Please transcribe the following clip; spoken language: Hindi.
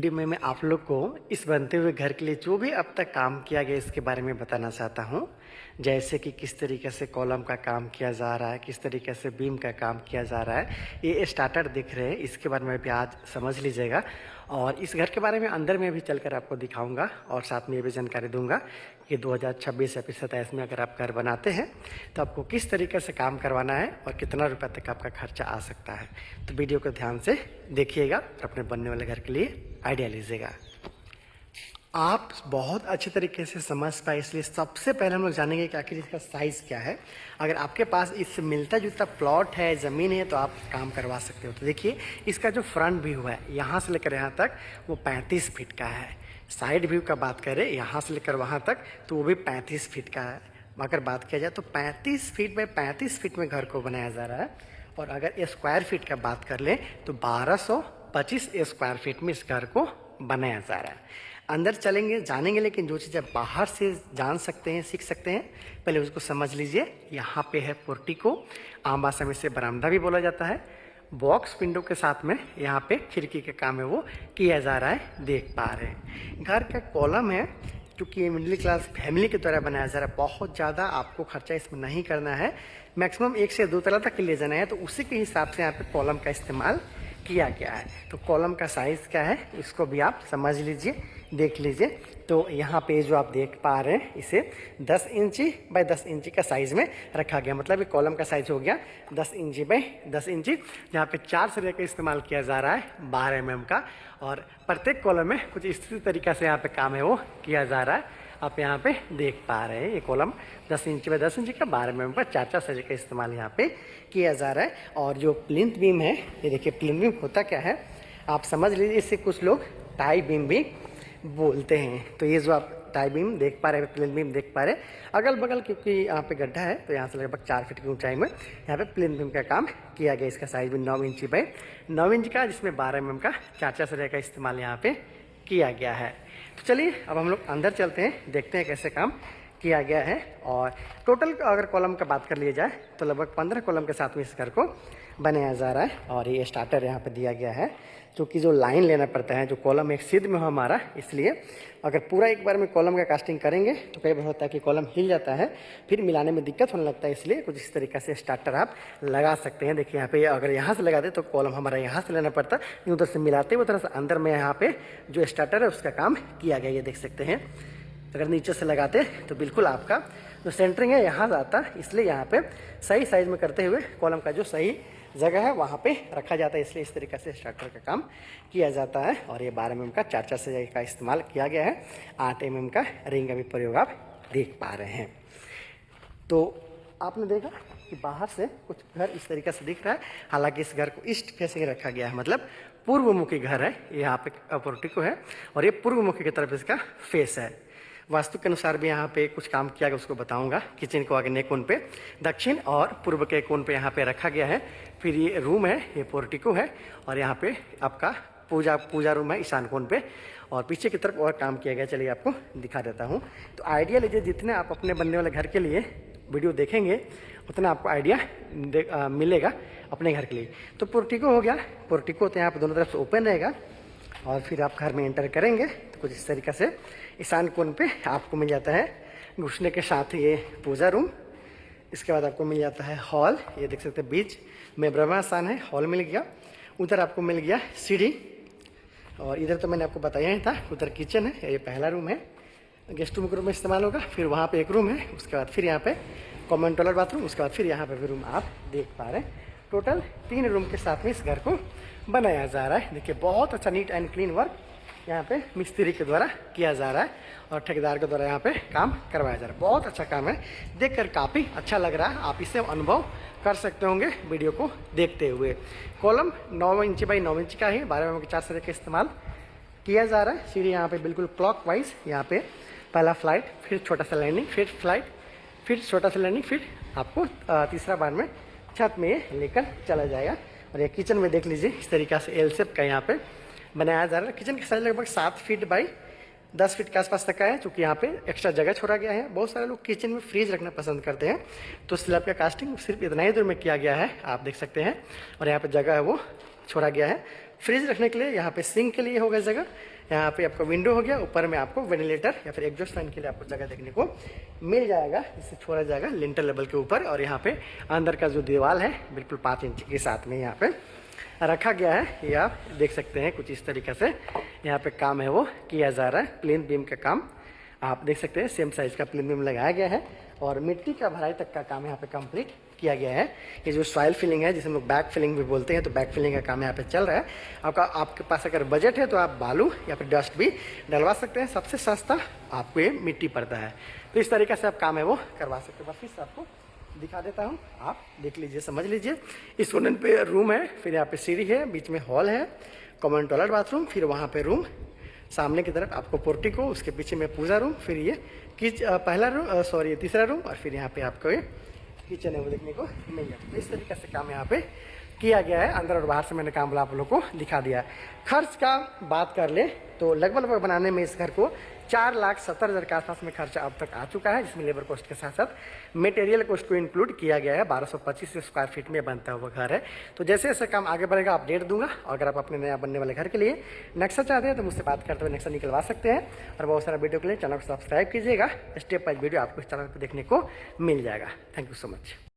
वीडियो में मैं आप लोग को इस बनते हुए घर के लिए जो भी अब तक काम किया गया इसके बारे में बताना चाहता हूँ। जैसे कि किस तरीके से कॉलम का काम किया जा रहा है, किस तरीके से बीम का काम किया जा रहा है। ये स्टार्टर दिख रहे हैं, इसके बारे में भी आज समझ लीजिएगा। और इस घर के बारे में अंदर में भी चलकर आपको दिखाऊंगा और साथ में ये भी जानकारी दूंगा कि 2026 या फिर 27 में अगर आप घर बनाते हैं तो आपको किस तरीके से काम करवाना है और कितना रुपये तक आपका खर्चा आ सकता है। तो वीडियो को ध्यान से देखिएगा और अपने बनने वाले घर के लिए आइडिया लीजिएगा। आप बहुत अच्छे तरीके से समझ पाए, इसलिए सबसे पहले हम लोग जानेंगे कि आखिर इसका साइज़ क्या है। अगर आपके पास इससे मिलता जुलता प्लॉट है, ज़मीन है, तो आप काम करवा सकते हो। तो देखिए इसका जो फ्रंट व्यू है यहाँ से लेकर यहाँ तक वो 35 फीट का है। साइड व्यू का बात करें यहाँ से लेकर वहाँ तक तो वो भी 35 फीट का है। अगर बात किया जाए तो 35 फीट बाई 35 फीट में घर को बनाया जा रहा है। और अगर स्क्वायर फीट का बात कर लें तो 1225 स्क्वायर फीट में इस घर को बनाया जा रहा है। अंदर चलेंगे जानेंगे, लेकिन जो चीज़ आप बाहर से जान सकते हैं, सीख सकते हैं, पहले उसको समझ लीजिए। यहाँ पे है पोर्टिको, आम भाषा में इसे बरामदा भी बोला जाता है। बॉक्स विंडो के साथ में यहाँ पे खिड़की का काम है वो किया जा रहा है, देख पा रहे हैं। घर का कॉलम है, क्योंकि ये मिडिल क्लास फैमिली के द्वारा बनाया जा रहा है। बहुत ज़्यादा आपको खर्चा इसमें नहीं करना है, मैक्सिमम 1 से 2 तला तक के लिए जाना है, तो उसी के हिसाब से यहाँ पे कॉलम का इस्तेमाल किया गया है। तो कॉलम का साइज़ क्या है इसको भी आप समझ लीजिए, देख लीजिए। तो यहाँ पे जो आप देख पा रहे हैं इसे 10 इंची बाय 10 इंची का साइज़ में रखा गया। मतलब ये कॉलम का साइज़ हो गया 10 इंची बाय 10 इंची। यहाँ पे 4 सरिया का इस्तेमाल किया जा रहा है 12 mm का, और प्रत्येक कॉलम में कुछ इसी तरीक़ा से यहाँ पे काम है वो किया जा रहा है। आप यहाँ पे देख पा रहे हैं ये कॉलम 10 इंची बाय 10 इंची का 12 mm का 4 सरिया का इस्तेमाल यहाँ पे किया जा रहा है। और जो प्लिंथ बीम है, ये देखिए प्लिंथ बीम होता क्या है आप समझ लीजिए। इससे कुछ लोग टाई बीम भी बोलते हैं। तो ये जो आप टाई बीम देख पा रहे हैं, प्लिंथ बीम देख पा रहे हैं, अगल बगल क्योंकि यहाँ पे गड्ढा है तो यहाँ से लगभग 4 फीट की ऊंचाई में यहाँ पे प्लिंथ बीम का काम किया गया। इसका साइज भी 9 इंची बाय 9 इंच का, जिसमें 12 mm का 4 सरिया का इस्तेमाल यहाँ पे किया गया है। तो चलिए अब हम लोग अंदर चलते हैं, देखते हैं कैसे काम किया गया है। और टोटल अगर कॉलम का बात कर लिया जाए तो लगभग 15 कॉलम के साथ में इस घर को बनाया जा रहा है। और ये स्टार्टर यहाँ पे दिया गया है, क्योंकि जो लाइन लेना पड़ता है, जो कॉलम एक सीध में हो हमारा, इसलिए अगर पूरा एक बार में कॉलम का कास्टिंग करेंगे तो कई बार होता है कि कॉलम हिल जाता है, फिर मिलाने में दिक्कत होने लगता है। इसलिए कुछ इस तरीके से स्टार्टर आप लगा सकते हैं। देखिए यहाँ पे अगर यहाँ से लगा दे तो कॉलम हमारा यहाँ से लेना पड़ता है, उधर से मिलाते हुए उधर से अंदर में यहाँ पे जो स्टार्टर है उसका काम किया गया, ये देख सकते हैं। अगर नीचे से लगाते तो बिल्कुल आपका जो सेंटरिंग है यहाँ आता, इसलिए यहाँ पे सही साइज में करते हुए कॉलम का जो सही जगह है वहाँ पे रखा जाता है, इसलिए इस तरीके से स्टार्टर का काम किया जाता है। और ये 12 mm का 4 सरिया का इस्तेमाल किया गया है। 8 mm का रिंग का भी प्रयोग आप देख पा रहे हैं। तो आपने देखा कि बाहर से कुछ घर इस तरीके से दिख रहा है, हालांकि इस घर को ईस्ट फेसिंग रखा गया है, मतलब पूर्वमुखी घर है। यहाँ पे पोर्टिको है और ये पूर्वमुखी की तरफ इसका फेस है। वास्तु के अनुसार भी यहाँ पे कुछ काम किया गया, उसको बताऊंगा। किचन को आगे कोण पे दक्षिण और पूर्व के कोण पे यहाँ पे रखा गया है। फिर ये रूम है, ये पोर्टिको है, और यहाँ पे आपका पूजा रूम है ईशान कोण पे, और पीछे की तरफ और काम किया गया। चलिए आपको दिखा देता हूँ। तो आइडिया लीजिए, जितने आप अपने बनने वाले घर के लिए वीडियो देखेंगे उतना आपको आइडिया मिलेगा अपने घर के लिए। तो पोर्टिको हो गया, पोर्टिको तो यहाँ पर दोनों तरफ से ओपन रहेगा। और फिर आप घर में एंटर करेंगे तो कुछ इस तरीके से ईशान कोण पे आपको मिल जाता है घुसने के साथ ये पूजा रूम। इसके बाद आपको मिल जाता है हॉल, ये देख सकते हैं बीच में ब्रह्मा स्थान है, हॉल मिल गया। उधर आपको मिल गया सीढ़ी, और इधर तो मैंने आपको बताया ही था, उधर किचन है, ये पहला रूम है, गेस्ट रूम के रूम में इस्तेमाल होगा। फिर वहाँ पे एक रूम है, उसके बाद फिर यहाँ पे कॉमन टॉयलेट बाथरूम, उसके बाद फिर यहाँ पे भी रूम आप देख पा रहे हैं। टोटल 3 रूम के साथ में इस घर को बनाया जा रहा है। देखिए बहुत अच्छा नीट एंड क्लीन वर्क यहाँ पे मिस्त्री के द्वारा किया जा रहा है और ठेकेदार के द्वारा यहाँ पे काम करवाया जा रहा है। बहुत अच्छा काम है, देखकर काफ़ी अच्छा लग रहा है। आप इससे अनुभव कर सकते होंगे वीडियो को देखते हुए। कॉलम 9 इंची बाई 9 इंच का है, 12 mm के 4 सरिया का इस्तेमाल किया जा रहा है। सीढ़ी यहाँ पे बिल्कुल क्लॉक वाइज, यहाँ पे पहला फ्लाइट, फिर छोटा सा लैंडिंग, फिर फ्लाइट, फिर छोटा सा लैंडिंग, फिर आपको तीसरा बार में छत में ये लेकर चला जाएगा। और ये किचन में देख लीजिए इस तरीक़ा से एल शेप का यहाँ पे बनाया जा रहा है। किचन की साइज लगभग 7 फीट बाई 10 फीट के आसपास तक का है, क्योंकि यहाँ पे एक्स्ट्रा जगह छोड़ा गया है। बहुत सारे लोग किचन में फ्रीज रखना पसंद करते हैं, तो स्लैब का कास्टिंग सिर्फ इतना ही दूर में किया गया है, आप देख सकते हैं। और यहाँ पे जगह है वो छोड़ा गया है फ्रिज रखने के लिए। यहाँ पे सिंक के लिए होगा जगह, यहाँ पे आपका विंडो हो गया, ऊपर में आपको वेंटिलेटर या फिर एग्जॉस्ट फैन के लिए आपको जगह देखने को मिल जाएगा। इसे छोड़ा जाएगा लिंटर लेवल के ऊपर। और यहाँ पे अंदर का जो दीवार है बिल्कुल 5 इंच के साथ में यहाँ पे रखा गया है। ये आप देख सकते हैं कुछ इस तरीके से यहाँ पे काम है वो किया जा रहा है। प्लेन बीम का काम आप देख सकते हैं, सेम साइज का प्लेन बीम लगाया गया है और मिट्टी का भराई तक का काम यहाँ पे कंप्लीट किया गया है। ये जो सॉइल फिलिंग है जिसे हम लोग बैक फिलिंग भी बोलते हैं, तो बैक फिलिंग का काम यहाँ पे चल रहा है। आपके पास अगर बजट है तो आप बालू या फिर डस्ट भी डलवा सकते हैं। सबसे सस्ता आपको ये मिट्टी पड़ता है। तो इस तरीके से आप काम है वो करवा सकते हैं। बस फिर से आपको दिखा देता हूँ, आप देख लीजिए, समझ लीजिए। इस कोने पे रूम है, फिर यहाँ पे सीढ़ी है, बीच में हॉल है, कॉमन टॉयलेट बाथरूम, फिर वहाँ पे रूम, सामने की तरफ आपको पोर्टिको, उसके पीछे में पूजा रूम, फिर ये पहला रूम सॉरी तीसरा रूम, और फिर यहाँ पे आपको ये किचन है वो देखने को मिल जाएगा। इस तरीके से काम यहाँ पे किया गया है। अंदर और बाहर से मैंने काम आप लोगों को दिखा दिया। खर्च का बात कर ले तो लगभग बनाने में इस घर को 4,70,000 के आसपास में खर्चा अब तक आ चुका है, जिसमें लेबर कॉस्ट के साथ साथ मटेरियल कॉस्ट को इंक्लूड किया गया है। 1225 स्क्वायर फीट में बनता हुआ घर है। तो जैसे जैसे काम आगे बढ़ेगा अपडेट दूंगा। अगर आप अपने नया बनने वाले घर के लिए नक्शा चाहते हैं तो मुझसे बात करते हुए नक्शा निकलवा सकते हैं। और बहुत सारा वीडियो के लिए चैनल को सब्सक्राइब कीजिएगा। स्टेप बाय वीडियो आपको इस चैनल पर देखने को मिल जाएगा। Thank you so much.